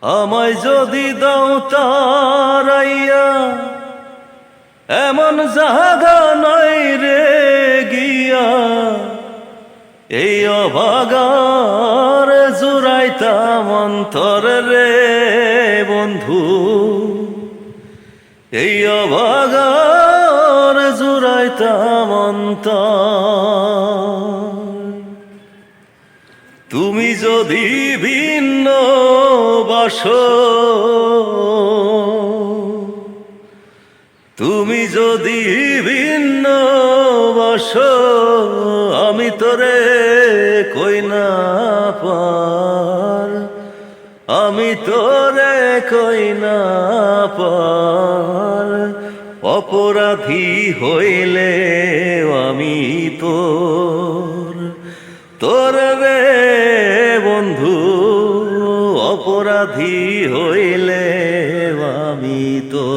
আমায় যদি দাও তারাইয়া এমন জাগা নাই রে গিয়া এই অভাগার জুড়াইতাম অন্তর রে বন্ধু, এই অভাগার জুড়াইতাম অন্তর। তুমি যদি ভিন্ন বাসো, তুমি যদি ভিন্ন বাসো, আমি তোরে কই না পার, আমি তোরে কই না পার। অপরাধী হইলে আমি তোর, তোর রে বন্ধু, অপরাধী হইলে আমি তোর।